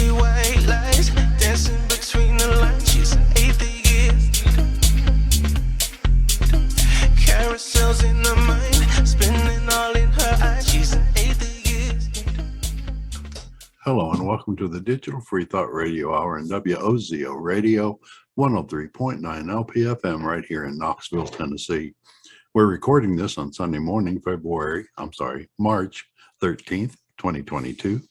see white lies dancing between the lines. She's an atheist. Carousels in her mind, spinning all in her eyes. She's an atheist. Hello and welcome to the Digital Freethought Radio Hour in WOZO Radio 103.9 LPFM right here in Knoxville, Tennessee. We're recording this on Sunday morning, March 13th, 2022.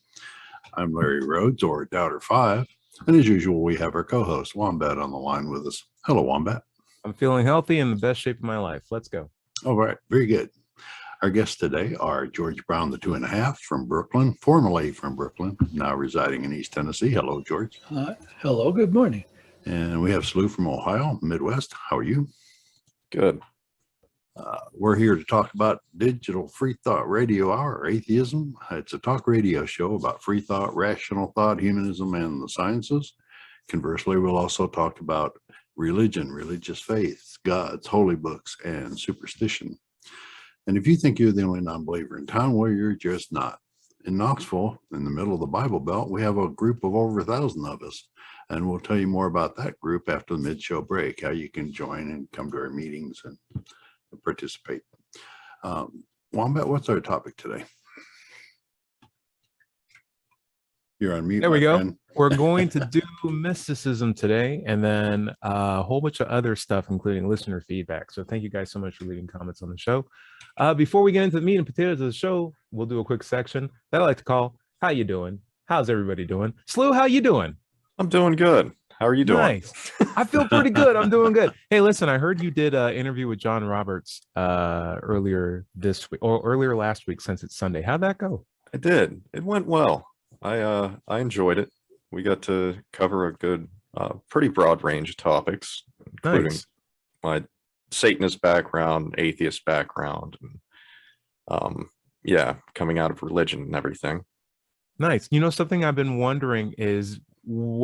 I'm Larry Rhodes, or Doubter 5, and as usual, we have our co-host Wombat on the line with us. Hello, Wombat. I'm feeling healthy in the best shape of my life. Let's go. All right, very good. Our guests today are George Brown, the 2.5 from Brooklyn, formerly from Brooklyn, now residing in East Tennessee. Hello, George. Hello, good morning. And we have Slew from Ohio, Midwest. How are you? Good. We're here to talk about Digital Freethought Radio Hour, or Atheism. It's a talk radio show about free thought, rational thought, humanism, and the sciences. Conversely, we'll also talk about religion, religious faiths, gods, holy books, and superstition. And if you think you're the only non-believer in town, well, you're just not. In Knoxville, in the middle of the Bible Belt, we have a group of over 1,000 of us. And we'll tell you more about that group after the mid-show break, how you can join and come to our meetings and participate. Wombat, what's our topic today? You're on mute. There we go. Friend. We're going to do mysticism today, and then a whole bunch of other stuff, including listener feedback. So thank you guys so much for leaving comments on the show. Before we get into the meat and potatoes of the show, we'll do a quick section that I like to call, how you doing? How's everybody doing? Slew, how you doing? I'm doing good. How are you doing? Nice. I feel pretty good. I'm doing good. Hey, listen, I heard you did an interview with John Roberts earlier this week, or earlier last week, since it's Sunday. How'd that go? I did. It went well. I enjoyed it. We got to cover a good, pretty broad range of topics, including my Satanist background, atheist background, and coming out of religion and everything. Nice. You know, something I've been wondering is,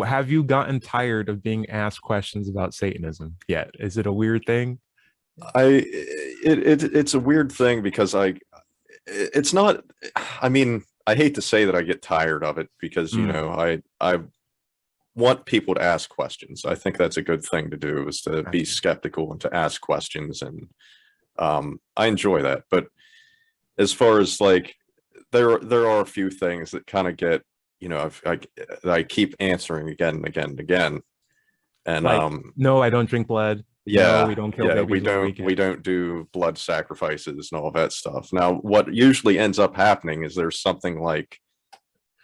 have you gotten tired of being asked questions about Satanism yet? Is it a weird thing? It's a weird thing because it's not, I mean, I hate to say that I get tired of it because, you know, I want people to ask questions. I think that's a good thing to do, is to be skeptical and to ask questions. And I enjoy that. But as far as like, there are a few things that kind of get, you know, I keep answering again and again and again. And like, no, I don't drink blood. Yeah, no, we don't kill babies. we don't do blood sacrifices and all that stuff. Now, what usually ends up happening is there's something like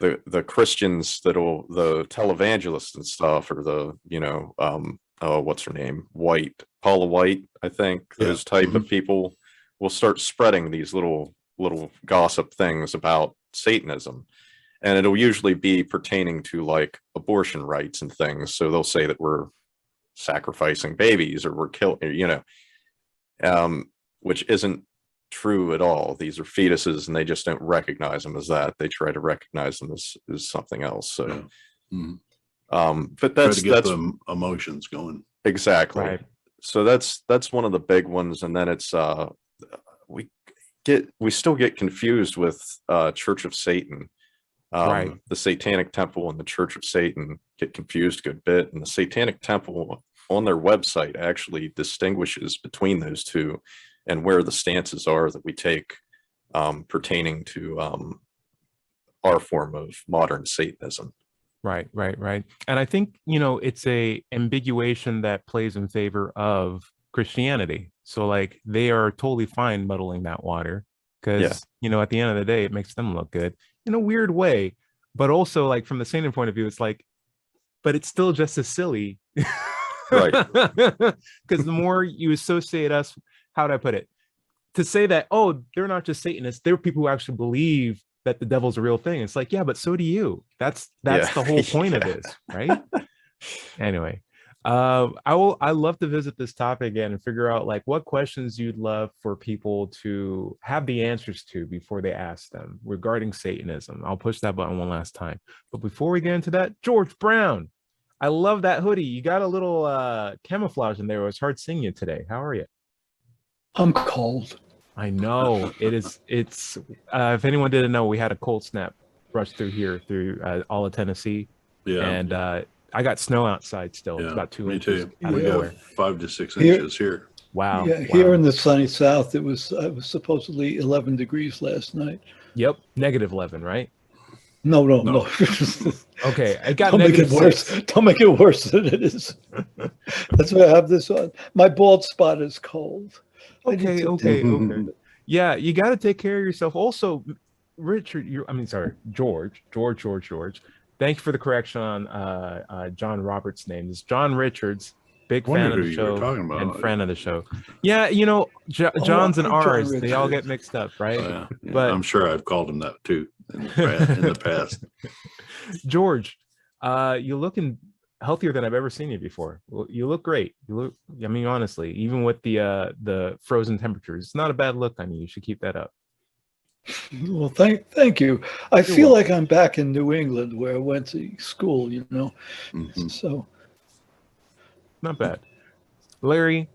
the Christians that'll, the televangelists and stuff, or the, you know, what's her name? Paula White, I think. Those type of people will start spreading these little gossip things about Satanism. And it'll usually be pertaining to like abortion rights and things. So they'll say that we're sacrificing babies or we're killing, you know, which isn't true at all. These are fetuses and they just don't recognize them as that. They try to recognize them as something else. So, but that's the emotions going. Exactly. Right. So that's one of the big ones. And then it's, we still get confused with Church of Satan. The Satanic Temple and the Church of Satan get confused a good bit, and the Satanic Temple on their website actually distinguishes between those two and where the stances are that we take pertaining to our form of modern Satanism. Right. And I think, you know, it's a ambiguation that plays in favor of Christianity. So like, they are totally fine muddling that water because, you know, at the end of the day, it makes them look good in a weird way. But also, like, from the Satan point of view, it's like, but it's still just as silly. Right. Because the more you associate us, how do I put it? To say that, oh, they're not just Satanists, they're people who actually believe that the devil's a real thing. It's like, yeah, but so do you. That's the whole point of this, right? Anyway, I love to visit this topic again and figure out like what questions you'd love for people to have the answers to before they ask them regarding Satanism. I'll push that button one last time. But before we get into that, George Brown, I love that hoodie. You got a little camouflage in there. It was hard seeing you today. How are you? I'm cold. I know it is. It's if anyone didn't know, we had a cold snap rush through here through all of Tennessee. Yeah. And I got snow outside still. It's Yeah, about 2 me inches too. out of Yeah. nowhere. 5 to 6 Here- inches here. Wow. Yeah, wow. here in the sunny south, it was supposedly 11 degrees last night. Yep, -11, right? No. Okay, it got Don't make it worse. -6. Don't make it worse than it is. That's why I have this on. My bald spot is cold. I need Okay. to- Yeah, you got to take care of yourself. Also, Richard, George. Thank you for the correction on John Roberts' name. It's John Richards, big fan Wondered of the who you were show talking about. and friend of the show. Yeah, John's and I'm John R's, they all get Richards. mixed up, right? Yeah, But- I'm sure I've called him that too in the past. George, you're looking healthier than I've ever seen you before. Well, you look great. I mean, honestly, even with the frozen temperatures, it's not a bad look on you. You should keep that up. Well, thank you. I feel like I'm back in New England where I went to school, Mhm. So Not bad. Larry,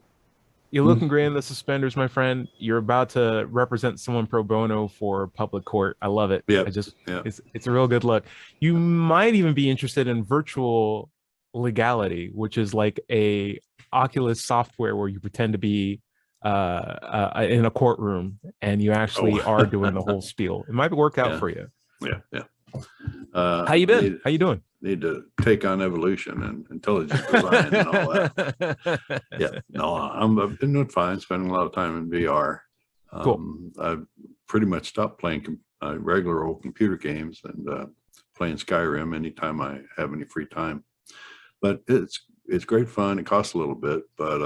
you're looking great in the suspenders, my friend. You're about to represent someone pro bono for public court. I love it. Yep. Yeah. It's a real good look. You might even be interested in virtual legality, which is like a Oculus software where you pretend to be in a courtroom and you actually are doing the whole spiel. It might work out Yeah. for you. Yeah. How you been? How you doing? Need to take on evolution and intelligent design and all that. Yeah, no, I've been doing fine. Spending a lot of time in VR. Cool. I've pretty much stopped playing regular old computer games and playing Skyrim anytime I have any free time. But it's great fun. It costs a little bit, but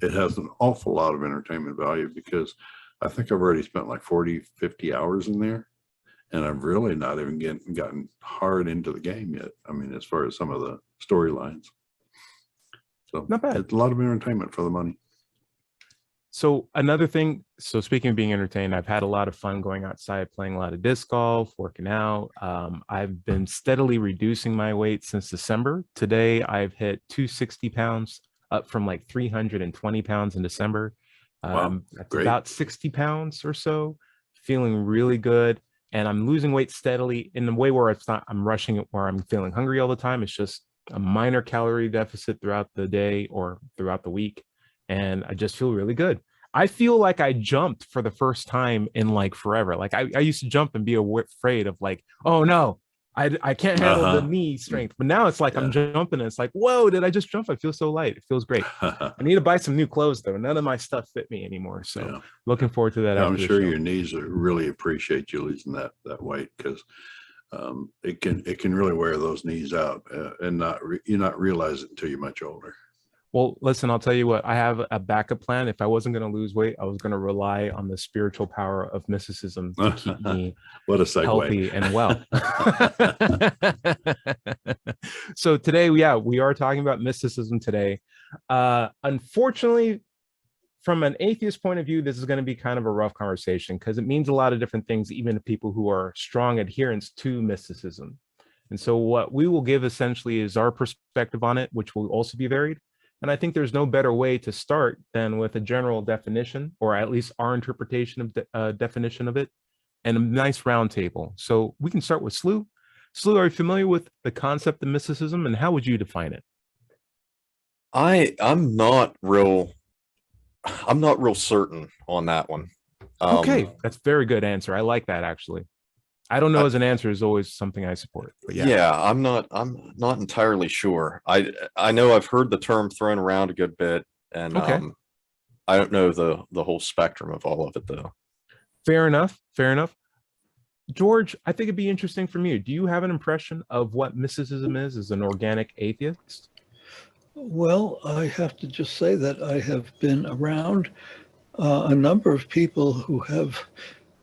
it has an awful lot of entertainment value because I think I've already spent like 40, 50 hours in there. And I've really not even gotten hard into the game yet. I mean, as far as some of the storylines. So not bad. It's a lot of entertainment for the money. So another thing, so speaking of being entertained, I've had a lot of fun going outside, playing a lot of disc golf, working out. I've been steadily reducing my weight since December. Today, I've hit 260 pounds, up from like 320 pounds in December. Wow, That's great. about 60 pounds or so, feeling really good. And I'm losing weight steadily in the way where it's not, I'm rushing it where I'm feeling hungry all the time. It's just a minor calorie deficit throughout the day or throughout the week. And I just feel really good. I feel like I jumped for the first time in like forever. Like I used to jump and be afraid of like, oh no, I can't handle the knee strength. But now it's like I'm jumping and it's like, whoa, did I just jump? I feel so light. It feels great. I need to buy some new clothes though. None of my stuff fit me anymore. So looking forward to that. I'm sure your knees really appreciate you losing that weight because it can really wear those knees out and you not realize it until you're much older. Well, listen, I'll tell you what, I have a backup plan. If I wasn't going to lose weight, I was going to rely on the spiritual power of mysticism to keep me what a segue. healthy and well. So today, we are talking about mysticism today. Unfortunately, from an atheist point of view, this is going to be kind of a rough conversation because it means a lot of different things, even to people who are strong adherents to mysticism. And so what we will give essentially is our perspective on it, which will also be varied. And I think there's no better way to start than with a general definition, or at least our interpretation of definition of it, and a nice round table. So we can start with Slew. Slew, are you familiar with the concept of mysticism, and how would you define it? I'm not real certain on that one. Okay, that's a very good answer. I like that actually. I don't know as an answer is always something I support. But I'm not entirely sure. I know I've heard the term thrown around a good bit, and I don't know the whole spectrum of all of it though. Fair enough. George, I think it'd be interesting from you. Do you have an impression of what mysticism is as an organic atheist? Well, I have to just say that I have been around a number of people who have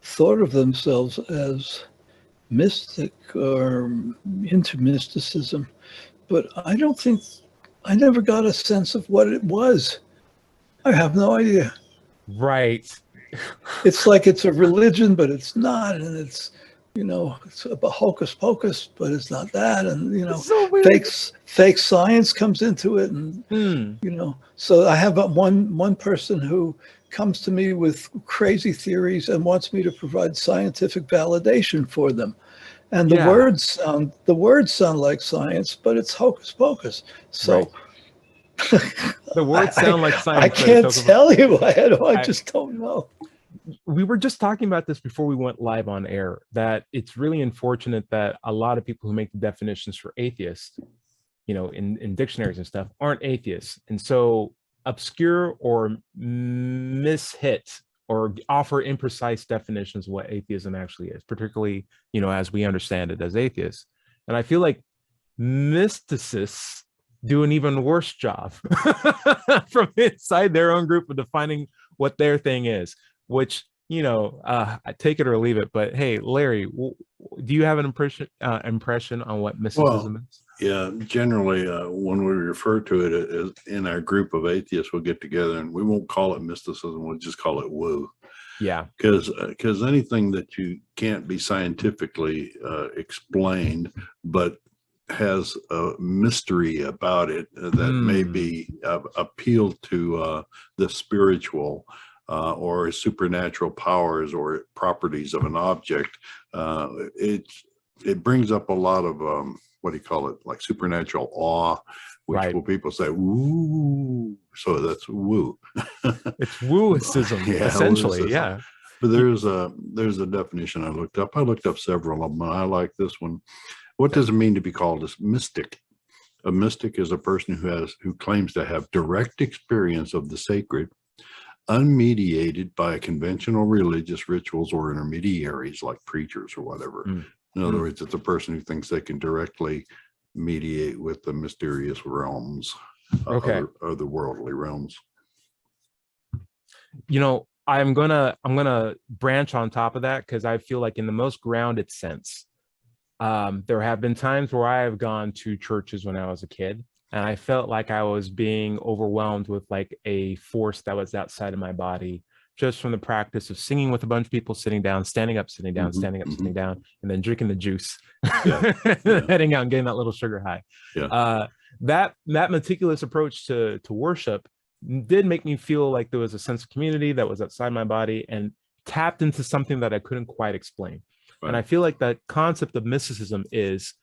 thought of themselves as mystic or into mysticism, but I never got a sense of what it was. I have no idea. Right. It's like it's a religion, but it's not, and it's it's a hocus pocus, but it's not that, and It's so weird. fake science comes into it, and so I have one person who comes to me with crazy theories and wants me to provide scientific validation for them. And Yeah. the words sound like science, but it's hocus pocus. So The words sound like science. I but it's can't hocus- tell you. I just don't know. We were just talking about this before we went live on air, that it's really unfortunate that a lot of people who make the definitions for atheists, you know, in dictionaries and stuff, aren't atheists. And so obscure or mishit or offer imprecise definitions of what atheism actually is, particularly, you know, as we understand it as atheists. And I feel like mysticists do an even worse job from inside their own group of defining what their thing is, which, you know, I take it or leave it. But hey, Larry, do you have an impression on what mysticism is? Yeah, generally, when we refer to it as in our group of atheists, we'll get together and we won't call it mysticism. We'll just call it woo. Yeah, because anything that you can't be scientifically explained, but has a mystery about it that may be appeal to the spiritual or supernatural powers or properties of an object, it brings up a lot of what do you call it, like supernatural awe, which Right. will people say woo, so that's woo. it's wooism, Yeah, essentially. wooism. Yeah. But there's a definition I looked up. I looked up several of them, and I like this one. What does it mean to be called a mystic? A mystic is a person who claims to have direct experience of the sacred, unmediated by conventional religious rituals or intermediaries like preachers or whatever. In other words, it's a person who thinks they can directly mediate with the mysterious realms, otherworldly realms. You know, I'm gonna branch on top of that, because I feel like in the most grounded sense, there have been times where I have gone to churches when I was a kid, and I felt like I was being overwhelmed with like a force that was outside of my body, just from the practice of singing with a bunch of people, sitting down, standing up, sitting down, standing up, sitting down, and then drinking the juice, heading out and getting that little sugar high. That meticulous approach to worship did make me feel like there was a sense of community that was outside my body and tapped into something that I couldn't quite explain. Right. And I feel like that concept of mysticism is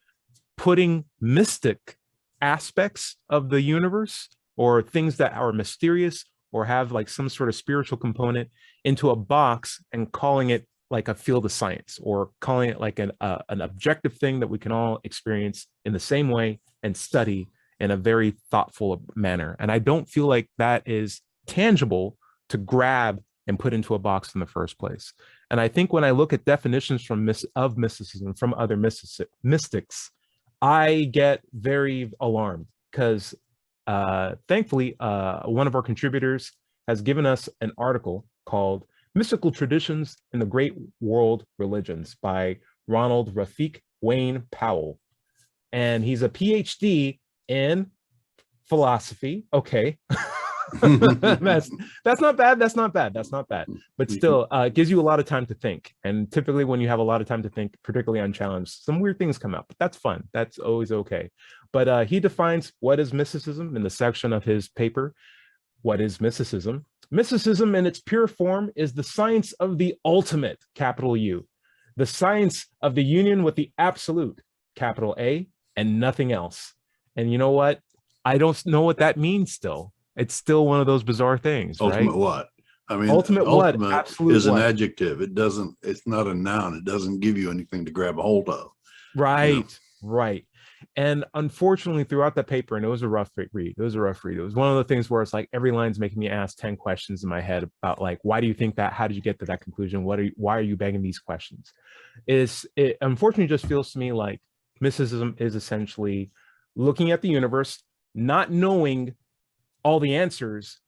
putting mystic aspects of the universe or things that are mysterious or have like some sort of spiritual component into a box and calling it like a field of science, or calling it like an objective thing that we can all experience in the same way and study in a very thoughtful manner. And I don't feel like that is tangible to grab and put into a box in the first place. And I think when I look at definitions of mysticism from other mystics, I get very alarmed, because thankfully, one of our contributors has given us an article called Mystical Traditions in the Great World Religions by Ronald Rafik Wayne Powell. And he's a PhD in philosophy. Okay. that's not bad. That's not bad. But still, it gives you a lot of time to think. And typically when you have a lot of time to think, particularly unchallenged, some weird things come out, but that's fun. That's always okay. But he defines what is mysticism in the section of his paper. What is mysticism? Mysticism in its pure form is the science of the ultimate, capital U, the science of the union with the absolute, capital A, and nothing else. And you know what? I don't know what that means still. It's still one of those bizarre things, Ultimate right? what? I mean, ultimate what? Absolute is an what? adjective. It's not a noun. It doesn't give you anything to grab a hold of. Right, you know? Right. And unfortunately, throughout that paper, and it was a rough read. It was one of the things where it's like every line's making me ask 10 questions in my head about like, why do you think that? How did you get to that conclusion? Why are you begging these questions? It unfortunately just feels to me like mysticism is essentially looking at the universe, not knowing all the answers,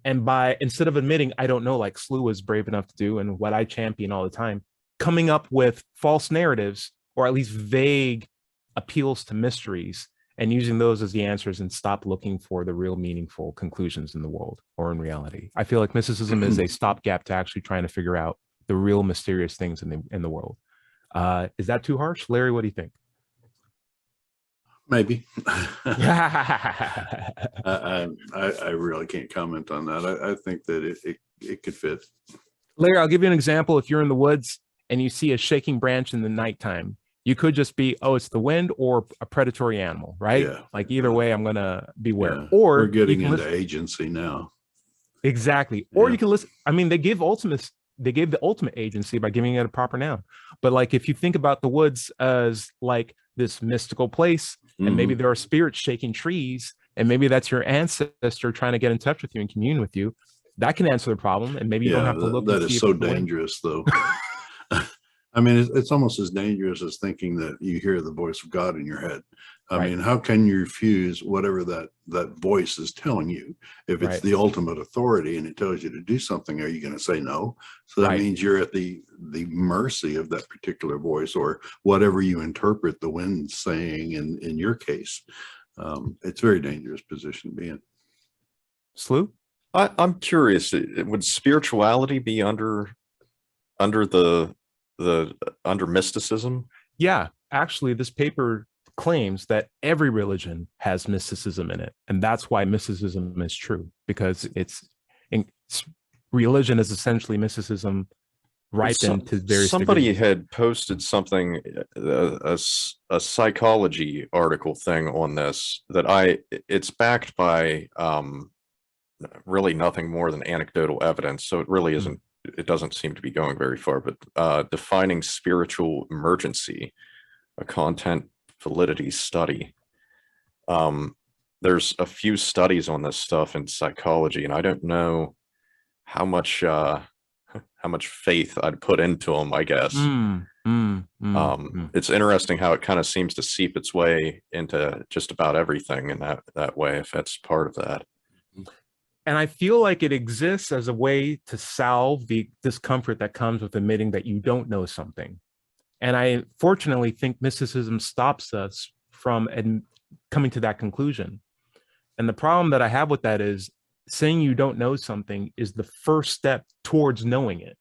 and instead of admitting I don't know, like Slew was brave enough to do, and what I champion all the time, coming up with false narratives, or at least vague appeals to mysteries, and using those as the answers, and stop looking for the real meaningful conclusions in the world or in reality. I feel like mysticism is a stopgap to actually trying to figure out the real mysterious things in the world. Is that too harsh, Larry? What do you think? Maybe. I really can't comment on that. I think that it could fit. Larry, I'll give you an example. If you're in the woods and you see a shaking branch in the nighttime, You could just be, oh, it's the wind or a predatory animal, right? Yeah. Like either way, I'm gonna beware. Yeah. Or we're you getting can into listen- agency now. exactly. Or Yeah. you can listen. I mean, they gave the ultimate agency by giving it a proper noun. But like if you think about the woods as like this mystical place, and maybe there are spirits shaking trees, and maybe that's your ancestor trying to get in touch with you and commune with you, that can answer the problem. And maybe you don't have to look. That and see is if so it's the wind. dangerous, though. I mean, it's almost as dangerous as thinking that you hear the voice of God in your head. I Right. mean, how can you refuse whatever that voice is telling you? If it's Right. the ultimate authority and it tells you to do something, are you going to say no? So that Right. means you're at the mercy of that particular voice, or whatever you interpret the wind saying in your case. It's a very dangerous position to be in. Slew? I'm curious, would spirituality be under mysticism? Yeah, actually, this paper claims that every religion has mysticism in it, and that's why mysticism is true, because religion is essentially mysticism ripened to various Somebody degrees. had posted something, a psychology article thing on this that it's backed by really nothing more than anecdotal evidence, so it really isn't. It doesn't seem to be going very far, but defining spiritual emergency, a content validity study. There's a few studies on this stuff in psychology, and I don't know how much faith I'd put into them, I guess. It's interesting how it kind of seems to seep its way into just about everything in that way, if that's part of that. And I feel like it exists as a way to salve the discomfort that comes with admitting that you don't know something. And I fortunately think mysticism stops us from coming to that conclusion. And the problem that I have with that is saying you don't know something is the first step towards knowing it.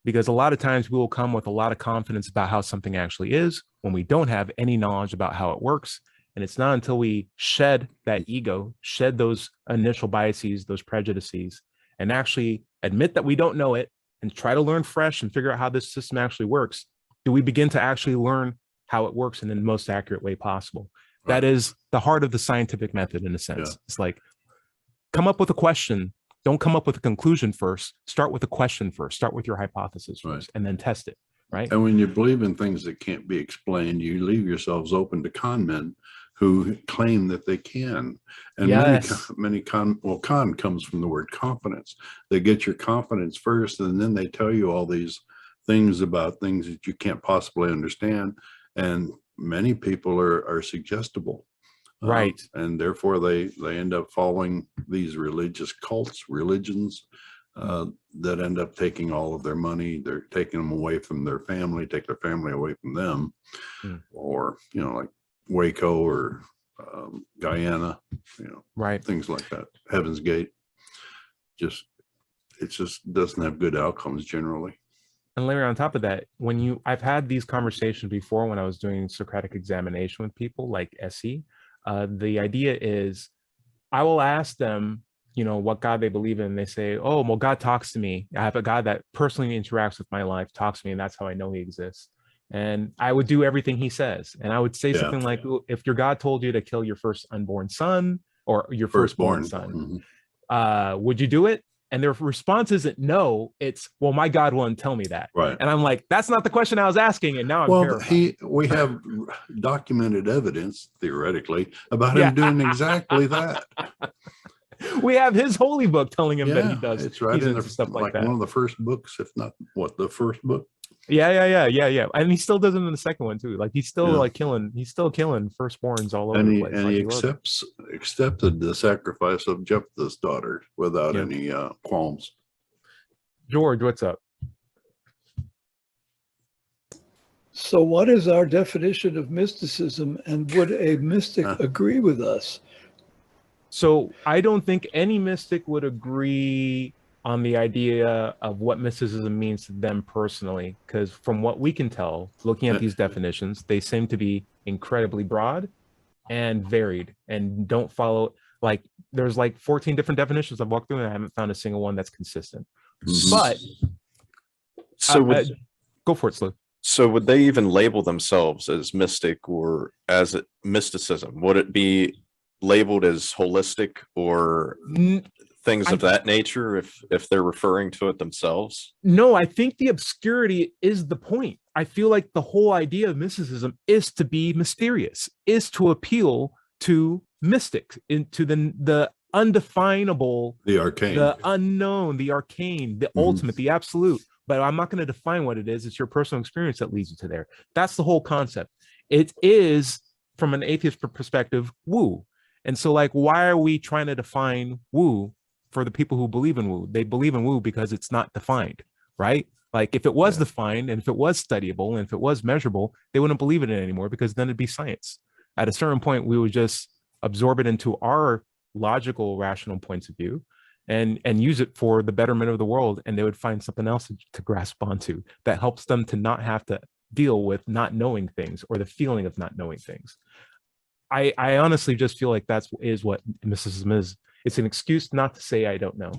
Because a lot of times we will come with a lot of confidence about how something actually is when we don't have any knowledge about how it works. And it's not until we shed that ego, shed those initial biases, those prejudices, and actually admit that we don't know it and try to learn fresh and figure out how this system actually works, do we begin to actually learn how it works in the most accurate way possible. Right. That is the heart of the scientific method, in a sense. Yeah. It's like, come up with a question. Don't come up with a conclusion first. Start with a question first. Start with your hypothesis first, and then test it, right? And when you believe in things that can't be explained, you leave yourselves open to con men who claim that they can. And Yes. con comes from the word confidence. They get your confidence first, and then they tell you all these things about things that you can't possibly understand. And many people are suggestible. Right. And therefore they end up following these religious cults, religions that end up taking all of their money. They're taking them away from their family, take their family away from them, or, like Waco or Guyana, Right. things like that. Heaven's Gate. It just doesn't have good outcomes generally. And Larry, on top of that, I've had these conversations before when I was doing Socratic examination with people like SE. The idea is I will ask them, what God they believe in. And they say, oh, well, God talks to me. I have a God that personally interacts with my life, talks to me, and that's how I know he exists. And I would do everything he says. And I would say something like, if your God told you to kill your first unborn son or your firstborn son, would you do it? And their response isn't no, it's, well, my God won't tell me that. Right. And I'm like, that's not the question I was asking. And now I'm terrified. We have documented evidence, theoretically, about him doing exactly that. We have his holy book telling him that he does. It's right in stuff like that. One of the first books, if not the first book. Yeah. And he still does it in the second one too. Like he's still killing firstborns all over the place. And he accepted the sacrifice of Jephthah's daughter without any qualms. George, what's up? So what is our definition of mysticism, and would a mystic agree with us? So I don't think any mystic would agree on the idea of what mysticism means to them personally, because from what we can tell, looking at these definitions, they seem to be incredibly broad and varied and don't follow, there's 14 different definitions I've walked through and I haven't found a single one that's consistent. But so go for it, Slu. So would they even label themselves as mystic or as mysticism? Would it be labeled as holistic or things of that nature if they're referring to it themselves? No, I think the obscurity is the point. I feel like the whole idea of mysticism is to be mysterious, is to appeal to mystics, into the undefinable, The arcane. the unknown, the arcane, the ultimate, the absolute. But I'm not going to define what it is. It's your personal experience that leads you to there. That's the whole concept. It is, from an atheist perspective, woo. And so, like, why are we trying to define woo for the people who believe in woo? They believe in woo because it's not defined, right? Like, if it was defined and if it was studyable and if it was measurable, they wouldn't believe in it anymore, because then it'd be science. At a certain point, we would just absorb it into our logical, rational points of view and use it for the betterment of the world. And they would find something else to grasp onto that helps them to not have to deal with not knowing things or the feeling of not knowing things. I honestly just feel like is what mysticism is. It's an excuse not to say I don't know.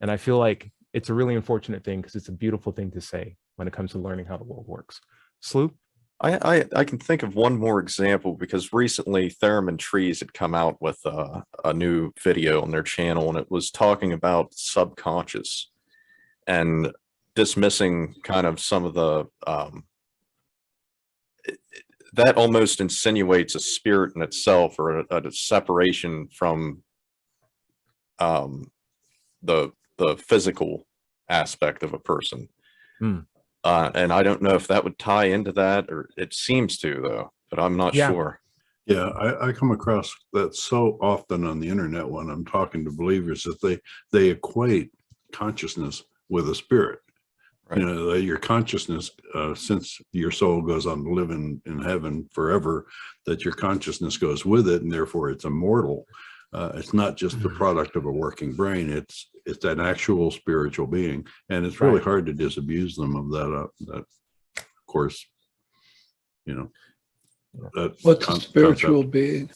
And I feel like it's a really unfortunate thing, because it's a beautiful thing to say when it comes to learning how the world works. Sloop? I can think of one more example, because recently Theremin Trees had come out with a new video on their channel, and it was talking about subconscious and dismissing kind of some of the that almost insinuates a spirit in itself, or a separation from the physical aspect of a person. And I don't know if that would tie into that, or it seems to, though, but I'm not sure. Yeah, I come across that so often on the internet when I'm talking to believers, that they equate consciousness with a spirit. Right. You know, your consciousness, since your soul goes on to live in heaven forever, that your consciousness goes with it, and therefore it's immortal. It's not just the product of a working brain. It's an actual spiritual being, and it's really hard to disabuse them of that. That, of course, you know. What's a spiritual being?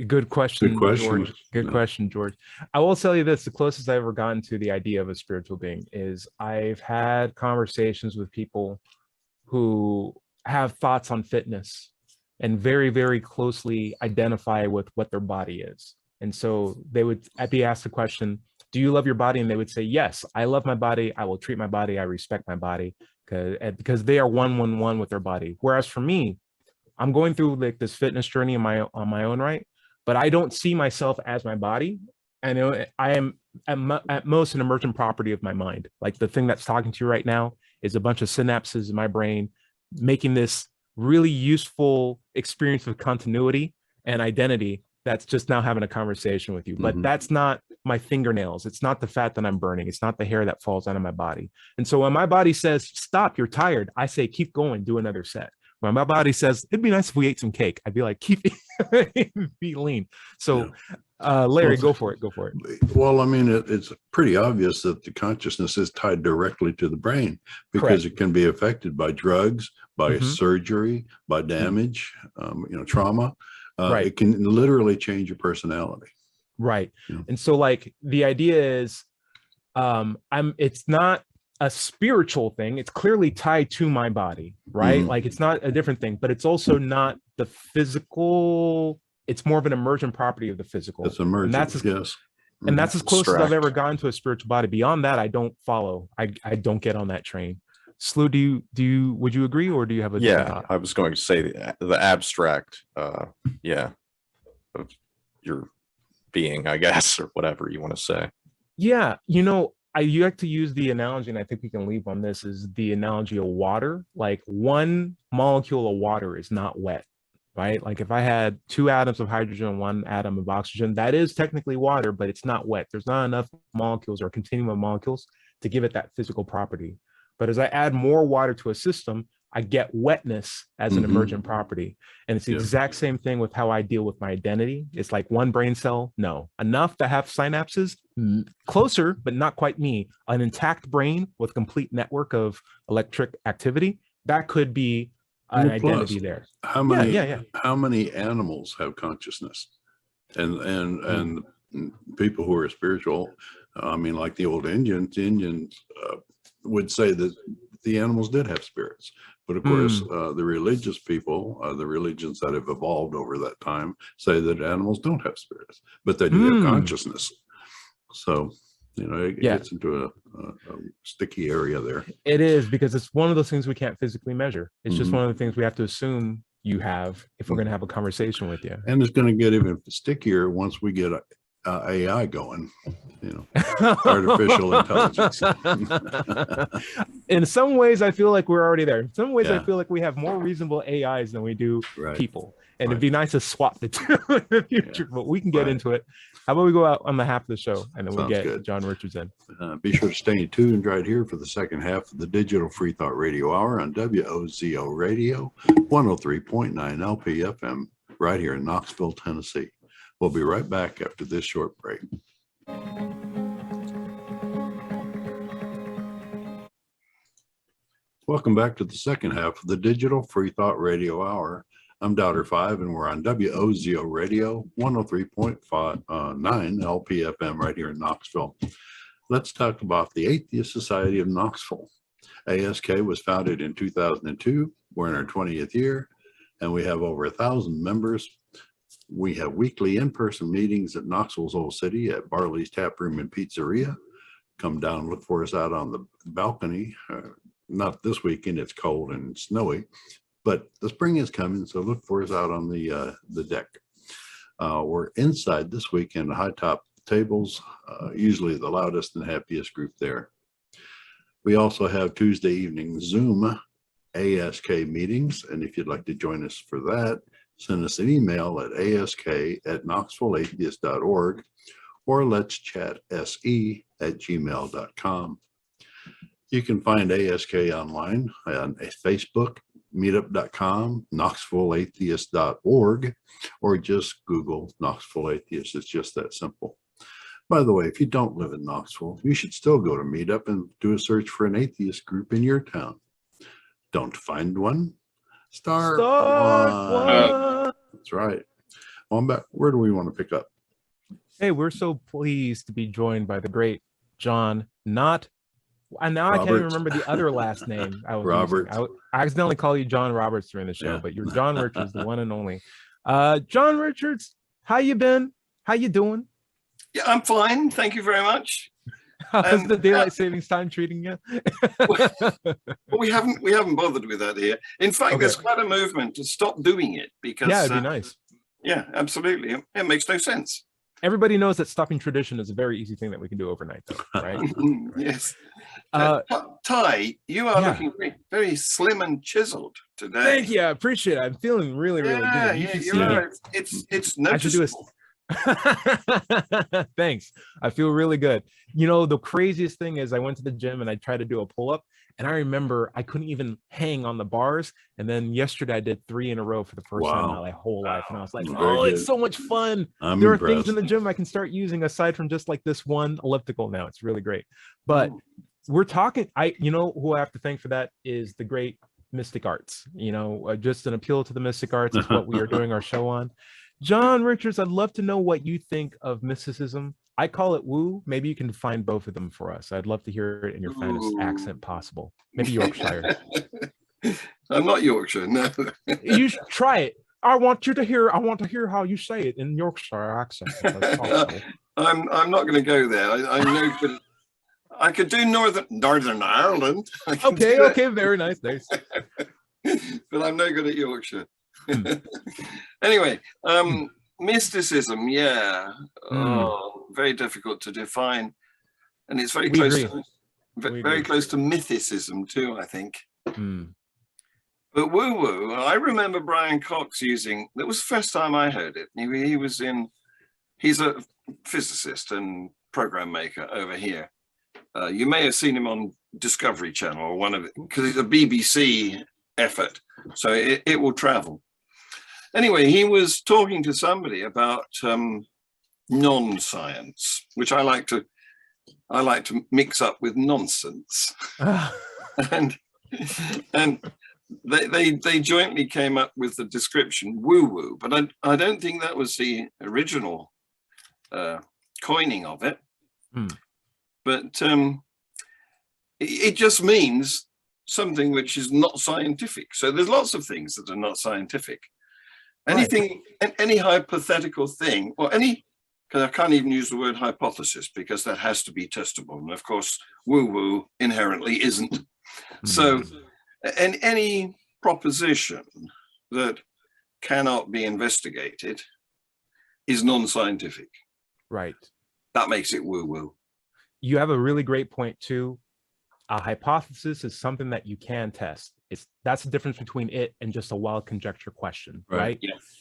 Good question. Good question, George. Good question, George. I will tell you this: the closest I've ever gotten to the idea of a spiritual being is I've had conversations with people who have thoughts on fitness and very, very closely identify with what their body is. And so they would be asked the question, do you love your body? And they would say, yes, I love my body. I will treat my body. I respect my body, because they are one with their body. Whereas for me, I'm going through like this fitness journey on my own right, but I don't see myself as my body. I know I am at most an emergent property of my mind. Like, the thing that's talking to you right now is a bunch of synapses in my brain making this really useful experience of continuity and identity that's just now having a conversation with you. But that's not my fingernails. It's not the fat that I'm burning. It's not the hair that falls out of my body. And so when my body says, stop, you're tired, I say, keep going, do another set. When my body says, it'd be nice if we ate some cake, I'd be like, keep be lean. So Larry, go for it. Well, I mean, it's pretty obvious that the consciousness is tied directly to the brain, because it can be affected by drugs, by surgery, by damage, trauma. It can literally change your personality. Right. Yeah. And so, like, the idea is, it's not a spiritual thing. It's clearly tied to my body, right? Like, it's not a different thing, but it's also not the physical. It's more of an emergent property of the physical. It's emergent, and that's as close as I've ever gotten to a spiritual body. Beyond that, I don't follow. I don't get on that train. Slew, would you agree, or do you have a different thought? I was going to say the abstract, of your being, I guess, or whatever you want to say. Yeah, you like to use the analogy, and I think we can leave on this, is the analogy of water. Like, one molecule of water is not wet, right? Like, if I had 2 atoms of hydrogen and 1 atom of oxygen, that is technically water, but it's not wet. There's not enough molecules or continuum of molecules to give it that physical property. But as I add more water to a system, I get wetness as an emergent property. And it's the exact same thing with how I deal with my identity. It's like one brain cell, no. Enough to have synapses, closer, but not quite me. An intact brain with complete network of electric activity, that could be an identity there. How many animals have consciousness? And people who are spiritual, I mean, like the old Indians would say that the animals did have spirits, But of course, the religious people, the religions that have evolved over that time, say that animals don't have spirits, but they do have consciousness. So, it gets into a sticky area there. It is, because it's one of those things we can't physically measure. It's just one of the things we have to assume you have if we're going to have a conversation with you. And it's going to get even stickier once we get AI going, artificial intelligence. In some ways, I feel like we're already there. In some ways, I feel like we have more reasonable AIs than we do people. And it'd be nice to swap the two in the future, but we can get into it. How about we go out on the half of the show and then we get John Richards in. Be sure to stay tuned right here for the second half of the Digital Freethought Radio Hour on WOZO Radio, 103.9 LPFM, right here in Knoxville, Tennessee. We'll be right back after this short break. Welcome back to the second half of the Digital Freethought Radio Hour. I'm Doubter 5, and we're on WOZO Radio, 103.9 LPFM, right here in Knoxville. Let's talk about the Atheist Society of Knoxville. ASK was founded in 2002. We're in our 20th year, and we have over 1,000 members. We have weekly in-person meetings at Knoxville's Old City at Barley's Tap Room and Pizzeria. Come down, look for us out on the balcony. Not this weekend, it's cold and snowy, but the spring is coming, so look for us out on the deck. We're inside this weekend, high top tables, usually the loudest and happiest group there. We also have Tuesday evening Zoom ASK meetings, and if you'd like to join us for that, send us an email at ask@knoxvilleatheist.org or let's chat se@gmail.com. You can find ASK online on Facebook, meetup.com, knoxvilleatheist.org, or just Google Knoxville Atheist. It's just that simple. By the way, if you don't live in Knoxville, you should still go to Meetup and do a search for an atheist group in your town. Don't find one? Start one. That's right. On back. Where do we want to pick up? Hey, we're so pleased to be joined by the great John, and now Roberts. I can't even remember the other last name. Roberts. I accidentally call you John Roberts during the show, but you're John Richards, the one and only. John Richards, how you been? How you doing? Yeah, I'm fine. Thank you very much. How's the daylight savings time treating you? Well, we haven't bothered with that here. In fact, there's quite a movement to stop doing it because it'd be nice. Yeah, absolutely. It makes no sense. Everybody knows that stopping tradition is a very easy thing that we can do overnight, though, right? Yes. Ty, you are looking very, very slim and chiseled today. Thank you. I appreciate it. I'm feeling really, really good. You are. It's noticeable. Thanks. I feel really good. The craziest thing is I went to the gym and I tried to do a pull-up, and I remember I couldn't even hang on the bars. And then yesterday I did 3 in a row for the first time in my whole life. And I was like, it's so much fun. There are things in the gym I can start using aside from just like this one elliptical now. It's really great. But we're talking, who I have to thank for that is the great Mystic Arts. Just an appeal to the Mystic Arts is what we are doing our show on. John Richards, I'd love to know what you think of mysticism. I call it woo. Maybe you can find both of them for us. I'd love to hear it in your finest accent possible. Maybe Yorkshire. I'm not Yorkshire, no. You should try it. I want to hear how you say it in Yorkshire accent. I'm not going to go there. I know, but I could do Northern Ireland. Okay, very nice. Thanks. But I'm no good at Yorkshire. Anyway, mysticism, very difficult to define, and it's very close to mythicism too, I think. But woo-woo, I remember Brian Cox using, that was the first time I heard it. He's a physicist and program maker over here. You may have seen him on Discovery Channel or one of it, because it's a BBC effort, so it will travel. Anyway, he was talking to somebody about non-science, which I like to mix up with nonsense, and they jointly came up with the description woo-woo, but I don't think that was the original coining of it. But it just means something which is not scientific. So there's lots of things that are not scientific. Anything, any hypothetical thing, or any, because I can't even use the word hypothesis because that has to be testable. And of course, woo-woo inherently isn't. So, and any proposition that cannot be investigated is non-scientific. Right. That makes it woo-woo. You have a really great point too. A hypothesis is something that you can test. That's the difference between it and just a wild conjecture question, right?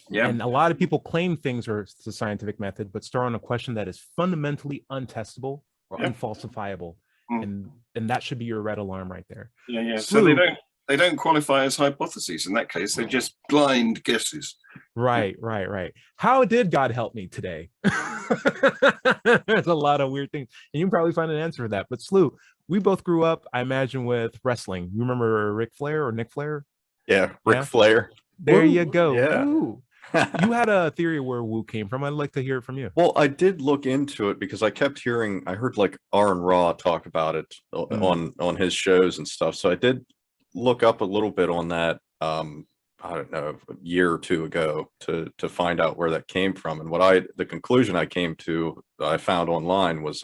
Yeah. And a lot of people claim things are the scientific method, but start on a question that is fundamentally untestable or unfalsifiable, and that should be your red alarm right there. Yeah. So they don't qualify as hypotheses in that case. They're just blind guesses. Right. How did God help me today? There's a lot of weird things, and you can probably find an answer for that. But Slew, we both grew up, I imagine, with wrestling. You remember Ric Flair or Nick Flair? Yeah, Ric Flair. There Woo. you go. Yeah. Woo. You had a theory where woo came from. I'd like to hear it from you. Well, I did look into it because I heard like Aaron Raw talk about it on his shows and stuff. So I did look up a little bit on that. I don't know, a year or two ago to find out where that came from. And the conclusion I came to, I found online was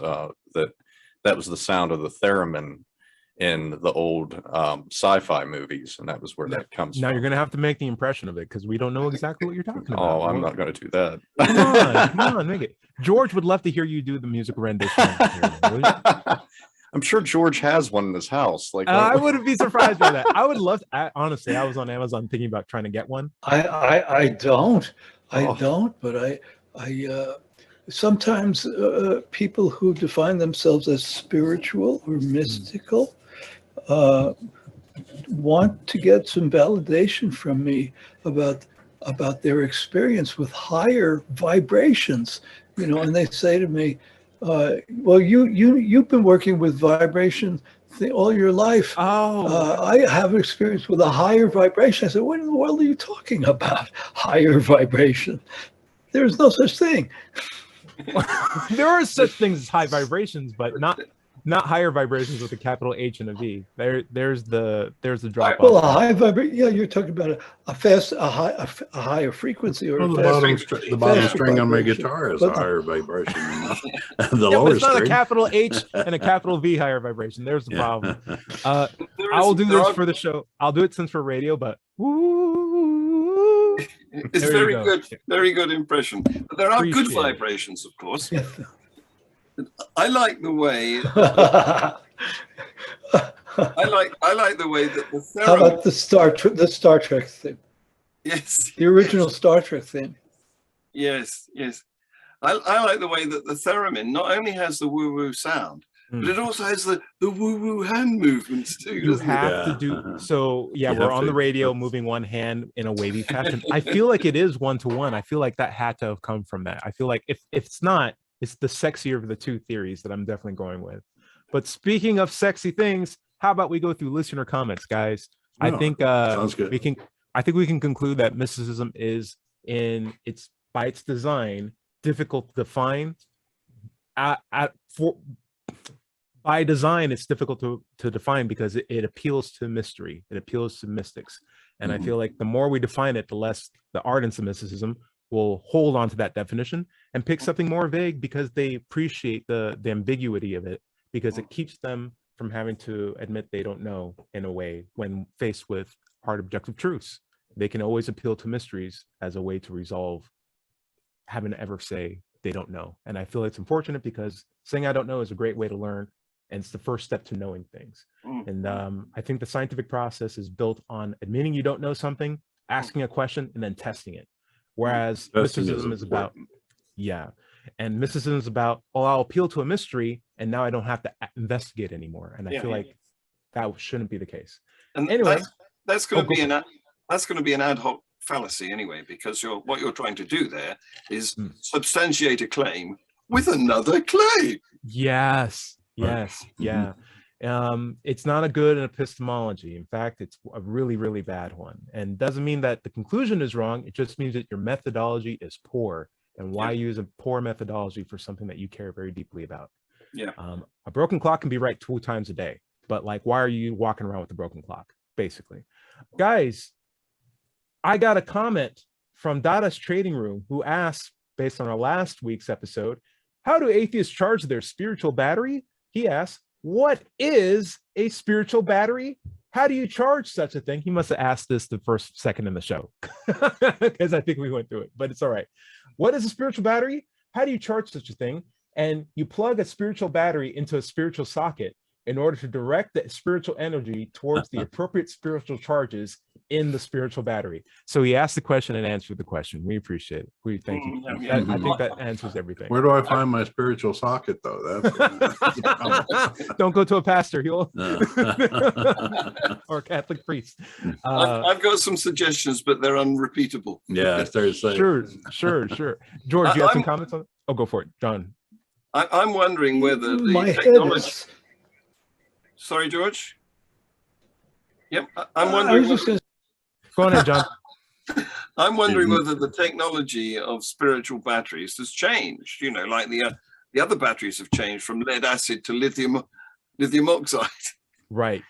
that was the sound of the theremin in the old sci-fi movies, and that was where that comes from. Now you're gonna have to make the impression of it because we don't know exactly what you're talking about. Oh, I'm not going to do that. Come on, make it. George would love to hear you do the music rendition. I'm sure George has one in his house. Like I wouldn't be surprised by that. I would love to, honestly, I was on Amazon thinking about trying to get one. I don't, but I sometimes people who define themselves as spiritual or mystical want to get some validation from me about their experience with higher vibrations, and they say to me, well, you've been working with vibration all your life. I have experience with a higher vibration. I said, what in the world are you talking about? Higher vibration? There's no such thing. There are such things as high vibrations, but not higher vibrations with a capital H and a V. There's the drop Well, off. a high vibration. Yeah, you're talking about a higher frequency, or Well, the bottom string on my guitar is a higher vibration than the lower but it's not string. a capital H and a capital V higher vibration. There's the problem. I will do this for the show. I'll do it since we're radio, but woo. It's There you go. very good impression. But there are good Appreciate it. vibrations, of course. I like the way. I like the way that the how theremin. about the Star Trek thing? Yes. The original Star Trek thing. Yes. I like the way that the theremin not only has the woo-woo sound, but it also has the woo-woo hand movements too. You doesn't it? have to do so. Yeah, You we're have on the to- radio moving one hand in a wavy fashion. I feel like it is one-to-one. I feel like that had to have come from that. I feel like if it's not, it's the sexier of the two theories that I'm definitely going with. But speaking of sexy things, how about we go through listener comments, guys? I think sounds good. I think we can conclude that mysticism is by its design difficult to define. By design, it's difficult to define because it appeals to mystery. It appeals to mystics. And I feel like the more we define it, the less the ardents of mysticism will hold on to that definition and pick something more vague because they appreciate the ambiguity of it, because it keeps them from having to admit they don't know in a way when faced with hard objective truths. They can always appeal to mysteries as a way to resolve having to ever say they don't know. And I feel it's unfortunate because saying I don't know is a great way to learn, and it's the first step to knowing things. And I think the scientific process is built on admitting you don't know something, asking a question, and then testing it. Whereas mysticism is about, and mysticism is about, I'll appeal to a mystery, and now I don't have to investigate anymore. And I feel like that shouldn't be the case. And anyway, that's going to be an ad hoc fallacy anyway, because what you're trying to do there is substantiate a claim with another claim. Yes. It's not a good epistemology. In fact, it's a really, really bad one. And doesn't mean that the conclusion is wrong. It just means that your methodology is poor. And why use a poor methodology for something that you care very deeply about? A broken clock can be right 2 times a day. but like, why are you walking around with a broken clock? Basically, guys, I got a comment from Dada's Trading Room who asked, based on our last week's episode, how do atheists charge their spiritual battery? He asked, what is a spiritual battery? How do you charge such a thing? He must have asked this the first second in the show because I think we went through it, but it's all right. What is a spiritual battery? How do you charge such a thing? And you plug a spiritual battery into a spiritual socket in order to direct the spiritual energy towards the appropriate spiritual charges in the spiritual battery. So he asked the question and answered the question. We appreciate it. We thank you. Yeah. I think that answers everything. Where do I find my spiritual socket though? That's Don't go to a pastor. He'll or a Catholic priest. I've got some suggestions, but they're unrepeatable. yeah, I started saying. Sure. George, you have some comments on it? Oh, go for it, John. I'm wondering whether the My head technology. is. Sorry, George. Yep, I'm I was wondering. just going to Go on ahead, John. I'm wondering whether the technology of spiritual batteries has changed. You know, like the other batteries have changed from lead acid to lithium oxide. Right.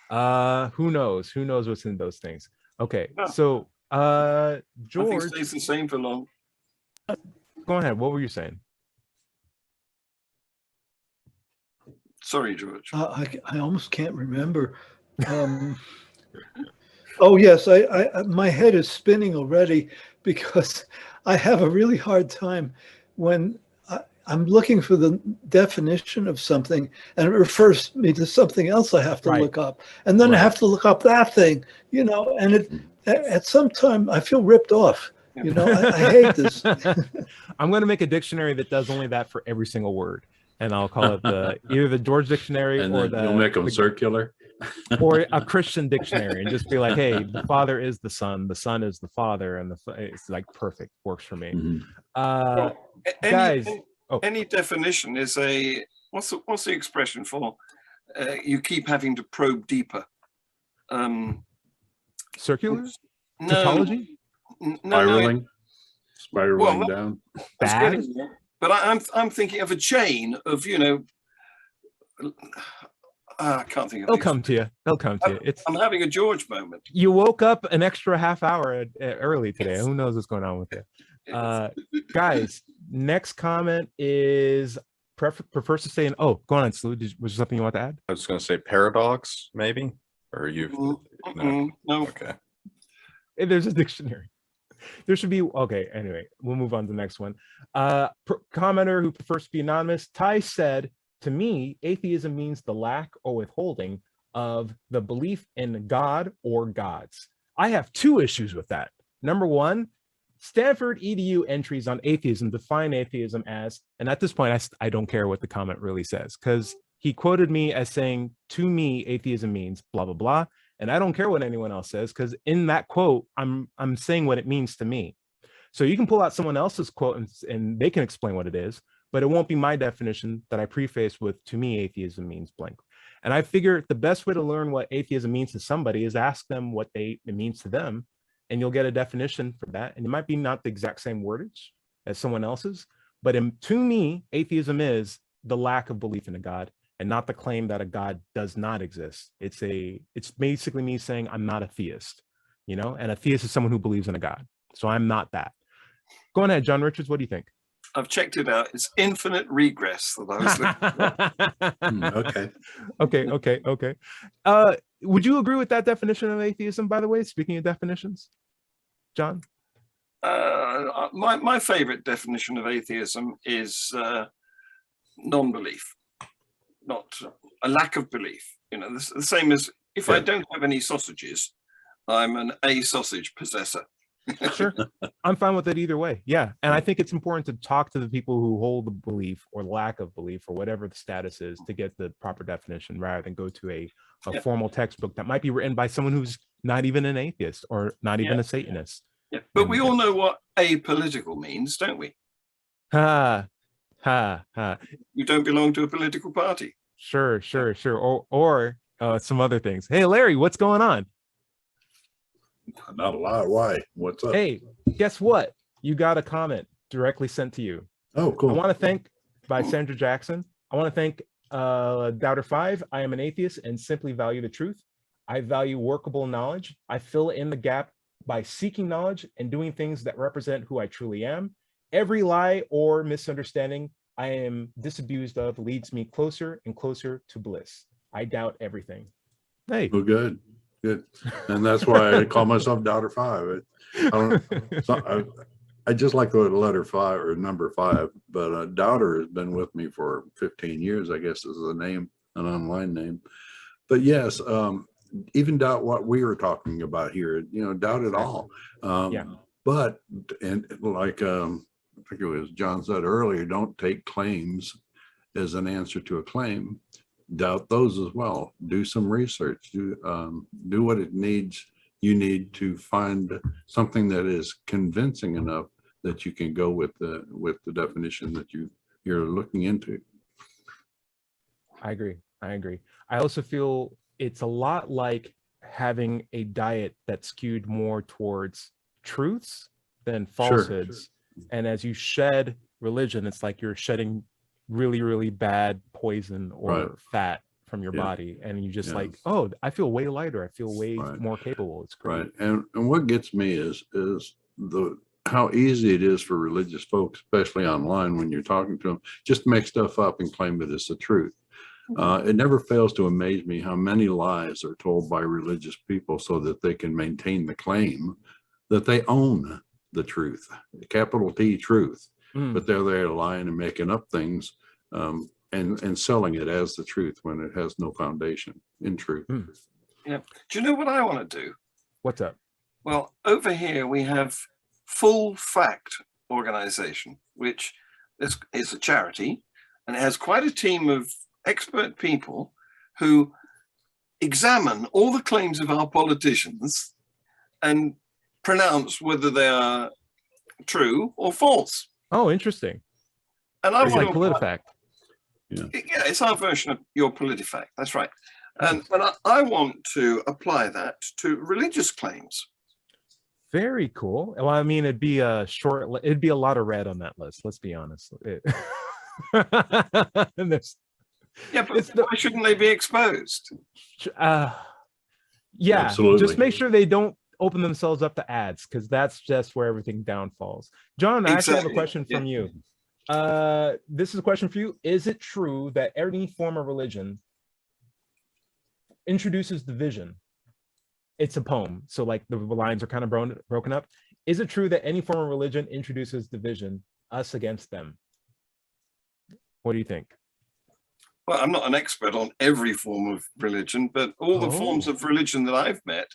Who knows? Who knows what's in those things? Okay, Yeah. so Nothing George, stays the same for long. go ahead. What were you saying? Sorry, George. I almost can't remember. Oh yes, I my head is spinning already because I have a really hard time when I'm looking for the definition of something and it refers me to something else I have to Right. look up, and then I have to look up that thing, you know, and it at some time I feel ripped off. You know, I hate this. I'm going to make a dictionary that does only that for every single word, and I'll call it either the George dictionary And or then you'll make them circular. or a Christian dictionary, and just be like, hey, the Father is the Son is the Father, and it's like perfect, works for me. Mhm. Guys, Any definition is a what's the expression for? You keep having to probe deeper. circular No, tautology, no, Spiraling, spiraling Well, down. that's bad. getting there. But I'm thinking of a chain of, you know, I can't think of They'll the come to you. They'll come to you. It's I'm having a George moment. you woke up an extra half hour early today. Who knows what's going on with you? Guys, next comment is prefers to stay in. Oh, go on, Slew. Was there something you want to add? I was going to say paradox, maybe, or you. No. No. Okay. Hey, there's a dictionary. There should be. Okay, anyway, we'll move on to the next one. Commenter who prefers to be anonymous. Ty said, to me, atheism means the lack or withholding of the belief in God or gods. I have two issues with that. Number one, Stanford EDU entries on atheism define atheism as, and at this point, I don't care what the comment really says, because he quoted me as saying, to me, atheism means blah, blah, blah. And I don't care what anyone else says, because in that quote, I'm saying what it means to me. So you can pull out someone else's quote and they can explain what it is, but it won't be my definition that I preface with, to me, atheism means blank. And I figure the best way to learn what atheism means to somebody is ask them what it means to them, and you'll get a definition for that. And it might be not the exact same wordage as someone else's, but to me, atheism is the lack of belief in a God and not the claim that a God does not exist. It's basically me saying I'm not a theist, you know, and a theist is someone who believes in a God. So I'm not that. Go ahead, John Richards. What do you think? I've checked it out. It's infinite regress that I was looking for. Okay. Would you agree with that definition of atheism, by the way, speaking of definitions, John? My favorite definition of atheism is non-belief, not a lack of belief. You know, the same as if I don't have any sausages, I'm an sausage possessor. Sure. I'm fine with it either way. Yeah. And I think it's important to talk to the people who hold the belief or lack of belief or whatever the status is to get the proper definition rather than go to a formal textbook that might be written by someone who's not even an atheist or not even a Satanist. Yeah. But we all know what apolitical means, don't we? Ha. You don't belong to a political party. Sure. Or some other things. Hey, Larry, what's going on? Not a lot. Why? What's up? Hey, guess what? You got a comment directly sent to you. Oh, cool. I want to thank by Sandra Jackson. I want to thank Doubter 5, I am an atheist and simply value the truth. I value workable knowledge. I fill in the gap by seeking knowledge and doing things that represent who I truly am. Every lie or misunderstanding I am disabused of leads me closer and closer to bliss. I doubt everything. Hey. Well, good. And that's why I call myself Doubter 5. I just like the letter 5 or number 5, but Doubter has been with me for 15 years, I guess is the name, an online name. But yes, even doubt what we were talking about here, doubt it all. But, and like, I think it was John said earlier, don't take claims as an answer to a claim. Doubt those as well. Do some research. Do what you need to find something that is convincing enough that you can go with the definition that you're looking into. I agree. I also feel it's a lot like having a diet that's skewed more towards truths than falsehoods. Sure. And as you shed religion, it's like you're shedding really, really bad poison or fat from your body. And you just like, oh, I feel way lighter. I feel way more capable. It's great. Right. And what gets me is how easy it is for religious folks, especially online when you're talking to them, just to make stuff up and claim that it's the truth. It never fails to amaze me how many lies are told by religious people so that they can maintain the claim that they own the truth, capital T truth. But they're there lying and making up things and selling it as the truth when it has no foundation in truth. Yeah. Do you know what I want to do? What's up? Well, over here we have Full Fact organization, which is a charity, and it has quite a team of expert people who examine all the claims of our politicians and pronounce whether they are true or false. Oh, interesting. And I it's want like PolitiFact. Yeah, it's our version of your PolitiFact. That's right. And I want to apply that to religious claims. Very cool. Well, I mean, it'd be a lot of red on that list. Let's be honest. Yeah, but why shouldn't they be exposed? Yeah, absolutely. Just make sure they don't open themselves up to ads, because that's just where everything downfalls. John, I actually have a question from you. This is a question for you. Is it true that any form of religion introduces division? It's a poem, so like the lines are kind of broken up. Is it true that any form of religion introduces division, us against them? What do you think? Well, I'm not an expert on every form of religion, but all the forms of religion that I've met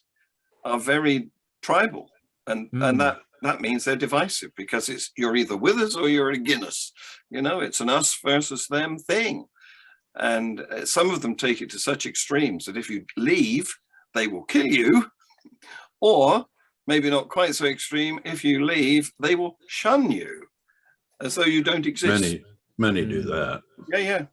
are very tribal, and that means they're divisive, because you're either with us or you're against us. It's an us versus them thing, and some of them take it to such extremes that if you leave, they will kill you, or maybe not quite so extreme. If you leave, they will shun you as though you don't exist. Many do that. Yeah.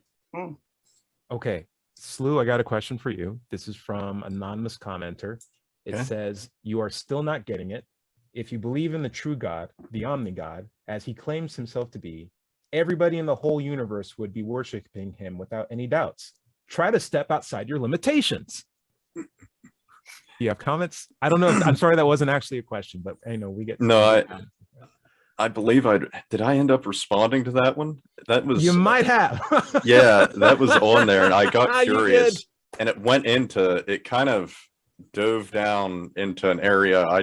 Okay, Slew, I got a question for you. This is from anonymous commenter. It says, you are still not getting it. If you believe in the true God, the omni-God, as he claims himself to be, everybody in the whole universe would be worshiping him without any doubts. Try to step outside your limitations. Do you have comments? I don't know. I'm sorry, that wasn't actually a question, but I know we get. No, I believe did I end up responding to that one? That was, you might have. Yeah, that was on there, and I got curious, and it kind of dove down into an area I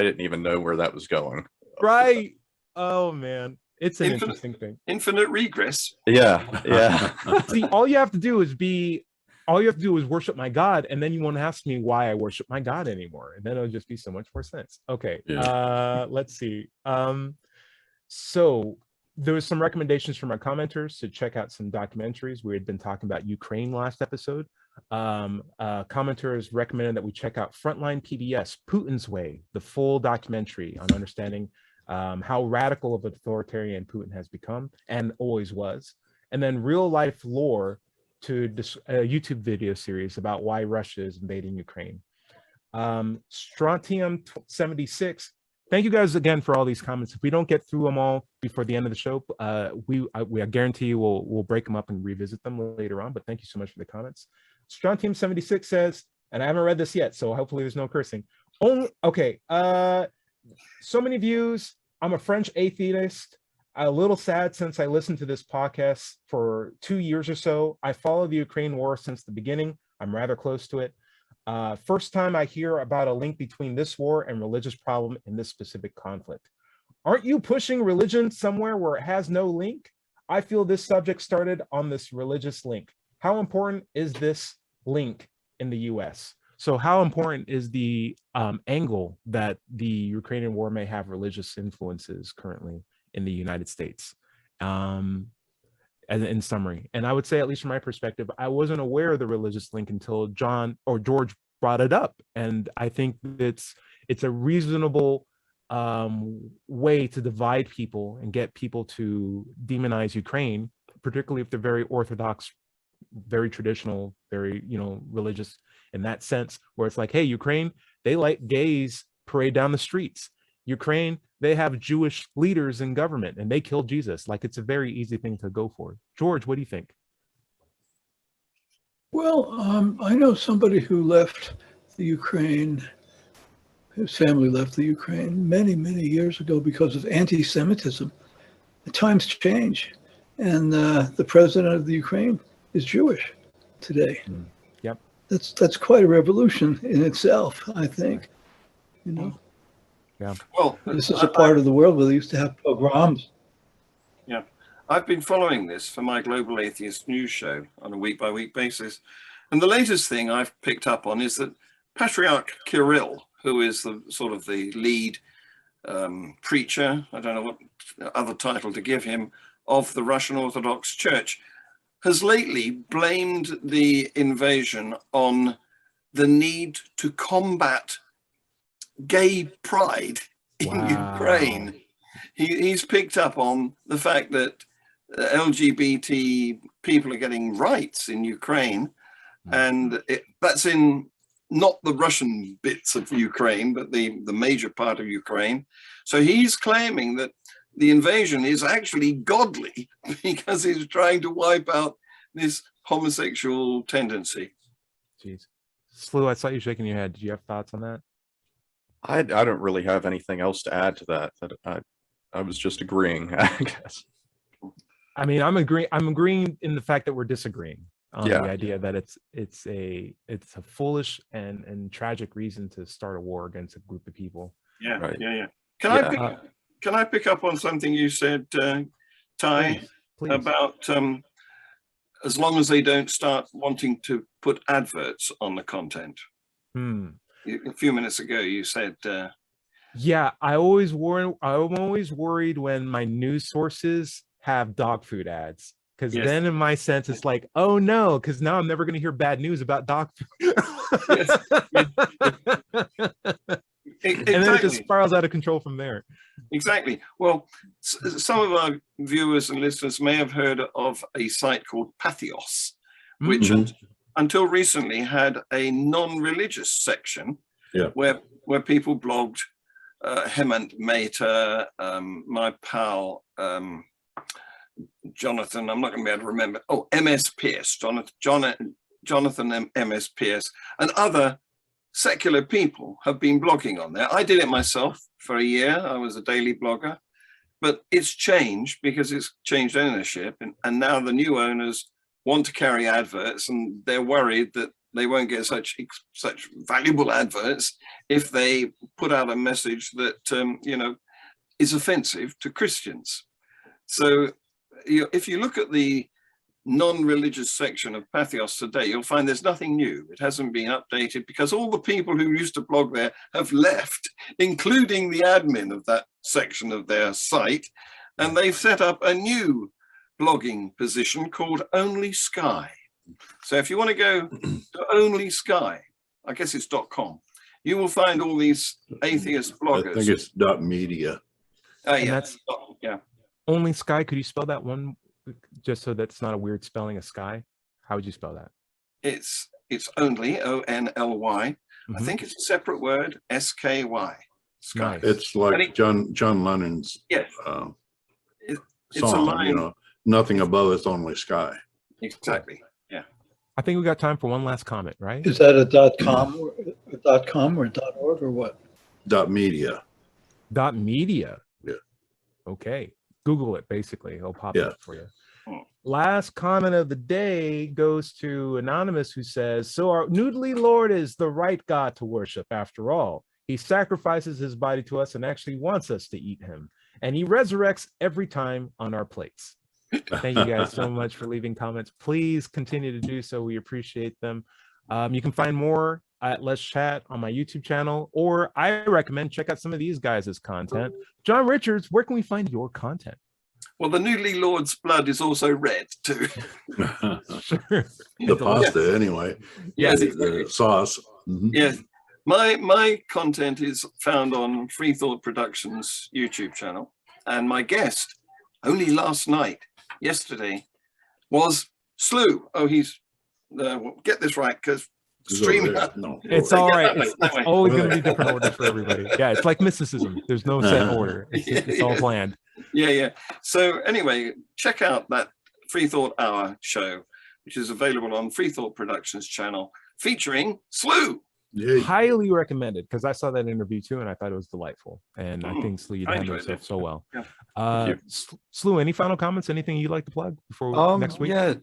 didn't even know where that was going. Right. Oh man, it's an interesting thing. Infinite regress. Yeah. See, all you have to do is worship my God, and then you won't ask me why I worship my God anymore, and then it'll just be so much more sense. Okay. Let's see. So there was some recommendations from our commenters to check out some documentaries. We had been talking about Ukraine last episode. Commenters recommended that we check out Frontline PBS, Putin's Way, the full documentary on understanding how radical of an authoritarian Putin has become and always was. And then Real Life Lore, to a YouTube video series about why Russia is invading Ukraine. Strontium 76 thank you guys again for all these comments. If we don't get through them all before the end of the show, I guarantee you we'll break them up and revisit them later on. But thank you so much for the comments. Strong Team 76 says, and I haven't read this yet, so hopefully there's no cursing. Okay. So many views. I'm a French atheist. A little sad since I listened to this podcast for 2 years or so. I follow the Ukraine war since the beginning. I'm rather close to it. First time I hear about a link between this war and religious problem in this specific conflict. Aren't you pushing religion somewhere where it has no link? I feel this subject started on this religious link. How important is this link in the US? So how important is the angle that the Ukrainian war may have religious influences currently in the United States? As in summary, and I would say, at least from my perspective, I wasn't aware of the religious link until George brought it up, and I think it's a reasonable way to divide people and get people to demonize Ukraine, particularly if they're very orthodox, very traditional, very religious in that sense, where it's like, hey, Ukraine, they let gays parade down the streets. Ukraine, they have Jewish leaders in government and they killed Jesus. Like, it's a very easy thing to go for. George, what do you think? Well, I know somebody who left the Ukraine. His family left the Ukraine many, many years ago because of anti-Semitism. The times change, and the president of the Ukraine is Jewish today. Yep. That's quite a revolution in itself, I think. Yeah. Well, this is a part of the world where they used to have pogroms. Yeah, I've been following this for my Global Atheist news show on a week-by-week basis. And the latest thing I've picked up on is that Patriarch Kirill, who is the sort of the lead preacher, I don't know what other title to give him, of the Russian Orthodox Church, has lately blamed the invasion on the need to combat gay pride in Ukraine. He's picked up on the fact that LGBT people are getting rights in Ukraine, and that's in not the Russian bits of Ukraine, but the major part of Ukraine. So he's claiming that the invasion is actually godly because he's trying to wipe out this homosexual tendency. Jeez. Slew, I saw you shaking your head. Did you have thoughts on that? I don't really have anything else to add to that. I was just agreeing, I guess. I mean, I'm agreeing in the fact that we're disagreeing on Yeah. the idea that it's a foolish and tragic reason to start a war against a group of people. Yeah, Right. yeah. Can I pick up on something you said, Ty, Please. about as long as they don't start wanting to put adverts on the content? A few minutes ago, you said. Yeah, I'm always worried when my news sources have dog food ads, because then in my sense it's like, oh no, because now I'm never going to hear bad news about dog food. And then it just spirals out of control from there. Exactly. Well, some of our viewers and listeners may have heard of a site called Pathos, which until recently had a non-religious section where people blogged. Hemant Mehta, my pal Jonathan, I'm not going to be able to remember. Oh, MS Pierce, Jonathan MS Pierce, and other secular people have been blogging on there. I did it myself for a year. I was a daily blogger, but it's changed because it's changed ownership, and now the new owners want to carry adverts, and they're worried that they won't get such valuable adverts if they put out a message that is offensive to Christians. So if you look at the non-religious section of Pathos today, you'll find there's nothing new. It hasn't been updated because all the people who used to blog there have left, including the admin of that section of their site, and they've set up a new blogging position called Only Sky. So if you want to go to Only Sky, I guess it's .com, you will find all these atheist bloggers. I think it's .media. Yeah. Only Sky. Could you spell that one just so that's not a weird spelling of sky? How would you spell that? It's only ONLY. I think it's a separate word, SKY. Sky. Nice. It's And like it- John Lennon's Yeah. It's a song, line. nothing above it's only sky. Exactly. I think we got time for one last comment, right? Is that a .com or .org or what? .media. .media. Yeah. Okay. Google it, basically. It'll pop Yeah. up for you. Hmm. Last comment of the day goes to Anonymous, who says, so our noodly Lord is the right God to worship after all. He sacrifices his body to us and actually wants us to eat him. And he resurrects every time on our plates. Thank you guys so much for leaving comments. Please continue to do so. We appreciate them. You can find more at Let's Chat on my YouTube channel, or I recommend check out some of these guys' content. John Richards, where can we find your content? Well, the Noodly Lord's blood is also red too. Sure. The pasta, anyway. Yes, The exactly. sauce. Mhm. Yes. My content is found on Freethought Productions YouTube channel, and my guest only yesterday was Slew. Oh, he's get this right because It's over streaming. there. No. It's all right. That way, It's that way. always going to be different orders for everybody. Yeah, it's like mysticism. There's no set order. It's all planned. Yeah. So anyway, check out that Freethought Hour show, which is available on Freethought Productions channel, featuring Slew. Yay. Highly recommended, because I saw that interview too, and I thought it was delightful. And I think Slew, you I handled enjoyed yourself it. so well. Yeah. Slew, any final comments? Anything you'd like to plug before next week? Yeah,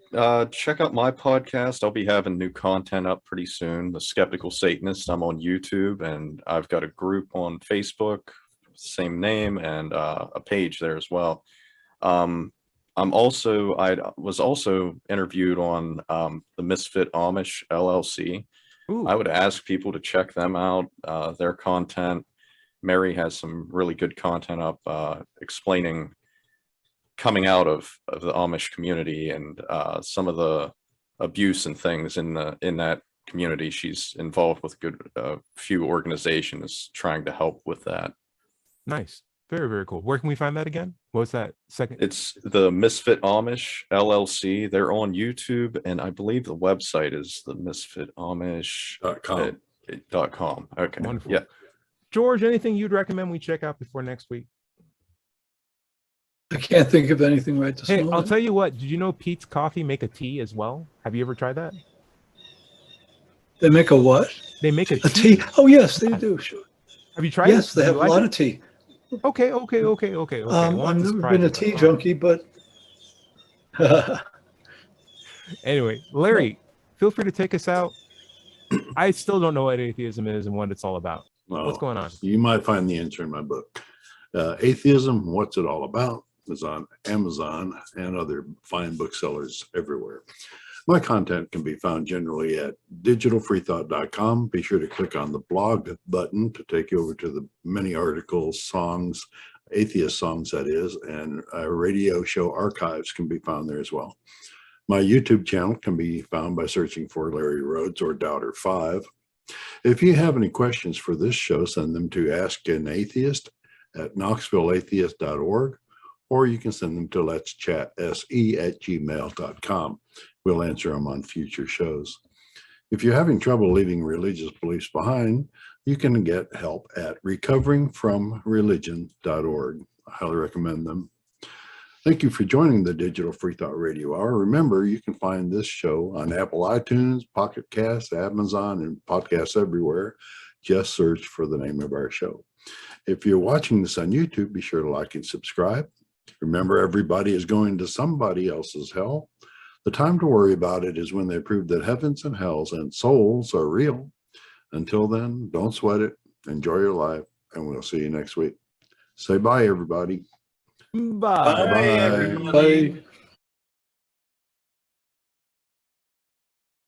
check out my podcast. I'll be having new content up pretty soon. The Skeptical Satanist. I'm on YouTube, and I've got a group on Facebook, same name, and a page there as well. I was also interviewed on the Misfit Amish LLC. Ooh. I would ask people to check them out, their content. Mary has some really good content up explaining coming out of the Amish community and some of the abuse and things in that community. She's involved with a few organizations trying to help with that. Nice. Very, very cool. Where can we find that again? What was that second? It's the Misfit Amish LLC. They're on YouTube, and I believe the website is the misfitamish.com. Okay. Wonderful. Yeah. George, anything you'd recommend we check out before next week? I can't think of anything right this Hey, moment. I'll tell you what. Did you know Pete's Coffee make a tea as well? Have you ever tried that? They make a what? They make a A tea? Oh, yes, they do. Sure. Have you tried Yes, it? they Do have you a like lot it? of tea. Okay. I've never been a tea junkie, but Anyway, Larry, feel free to take us out. I still don't know what atheism is and what it's all about. What's Well, going on? you might find the answer in my book. Atheism, What's It All About, is on Amazon and other fine booksellers everywhere. My content can be found generally at digitalfreethought.com. Be sure to click on the blog button to take you over to the many articles, songs, atheist songs that is, and radio show archives can be found there as well. My YouTube channel can be found by searching for Larry Rhodes or Doubter5. If you have any questions for this show, send them to Ask an Atheist at knoxvilleatheist.org, or you can send them to Let's Chat se@gmail.com. We'll answer them on future shows. If you're having trouble leaving religious beliefs behind, you can get help at recoveringfromreligion.org. I highly recommend them. Thank you for joining the Digital Freethought Radio Hour. Remember, you can find this show on Apple iTunes, Pocket Casts, Amazon, and podcasts everywhere. Just search for the name of our show. If you're watching this on YouTube, be sure to like and subscribe. Remember, everybody is going to somebody else's hell. The time to worry about it is when they prove that heavens and hells and souls are real. Until then, don't sweat it. Enjoy your life, and we'll see you next week. Say bye, everybody. Bye. Bye, everybody. Bye.